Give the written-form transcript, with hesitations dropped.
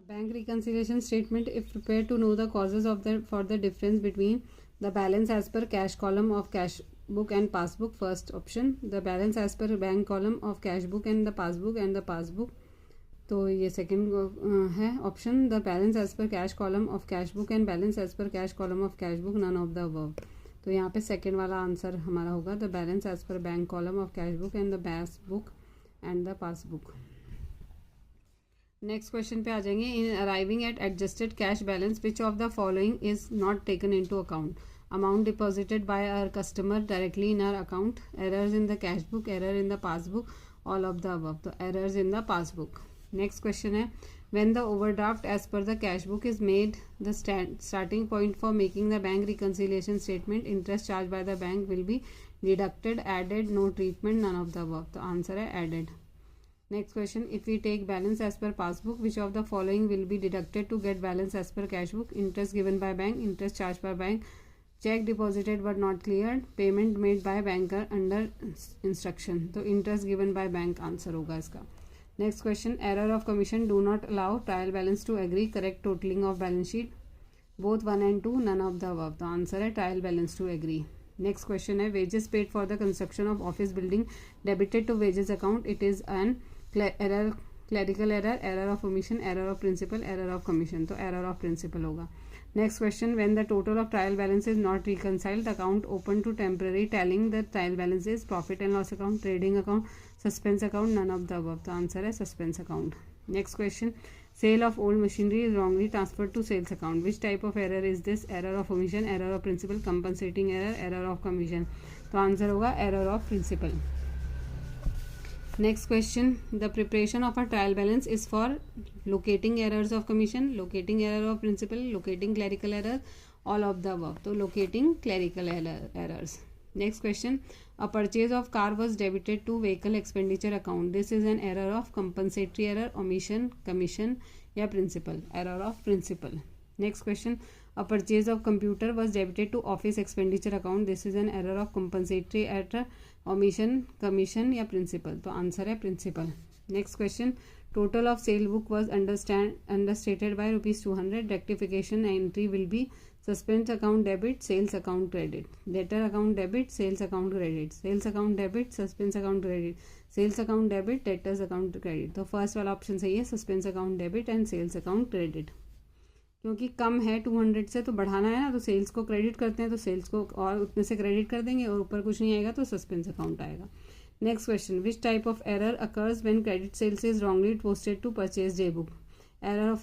Bank reconciliation statement if prepared to know the causes of the difference between the balance as per cash column of cash book and passbook. First option, the balance as per bank column of cash book and the passbook. तो ये second है option, the balance as per cash column of cash book and balance as per cash column of cash book, none of the above. तो यहाँ पे second वाला answer हमारा होगा the balance as per bank column of cash book and the passbook and the passbook. Next question पे आ जाएंगे. In arriving at adjusted cash balance which of the following is not taken into account? Amount deposited by our customer directly in our account, errors in the cash book, error in the passbook, all of the above. तो errors in the passbook. Next question है when the overdraft as per the cash book is made the starting point for making the bank reconciliation statement, interest charged by the bank will be deducted, added, no treatment, none of the above. तो answer है added. Next question, if we take balance as per passbook, which of the following will be deducted to get balance as per cash book? Interest given by bank, interest charged by bank, check deposited but not cleared, payment made by banker under instruction. तो interest given by bank answer होगा इसका. Next question, error of commission do not allow trial balance to agree, correct totaling of balance sheet, both 1 and 2, none of the above. तो answer है trial balance to agree. Next question है wages paid for the construction of office building debited to wages account, it is an error, clerical error, error of omission, error of principal, error of commission. तो error of principal होगा. Next question, when the total of trial balance is not reconciled, account open to temporary tallying, the trial balance is profit and loss account, trading account, suspense account, none of the above. तो answer है suspense account. Next question, sale of old machinery is wrongly transferred to sales account. Which type of error is this? Error of omission, error of principal, compensating error, error of commission. तो answer होगा error of principal. Next question, the preparation of a trial balance is for locating errors of commission, locating error of principal, locating clerical error, all of the above. तो locating clerical errors. Next question, a purchase of car was debited to vehicle expenditure account. This is an error of compensatory error, omission, commission या principal, error of principal. Next question, a purchase of computer was debited to office expenditure account. This is an error of compensatory error, omission, commission या principal. तो answer है principal. Next question, total of sale book was understated by ₹200. Rectification entry will be suspense account debit, sales account credit, debtor account debit, sales account credit, sales account debit, suspense account credit, sales account debit, debtors account credit. तो first वाला option सही है, suspense account debit and sales account credit. क्योंकि कम है 200 से तो बढ़ाना है ना, तो सेल्स को क्रेडिट करते हैं, तो सेल्स को और उतने से क्रेडिट कर देंगे और ऊपर कुछ नहीं आएगा तो सस्पेंस अकाउंट आएगा. Next question, which type of error occurs when credit sales is wrongly posted to purchase day book? Error of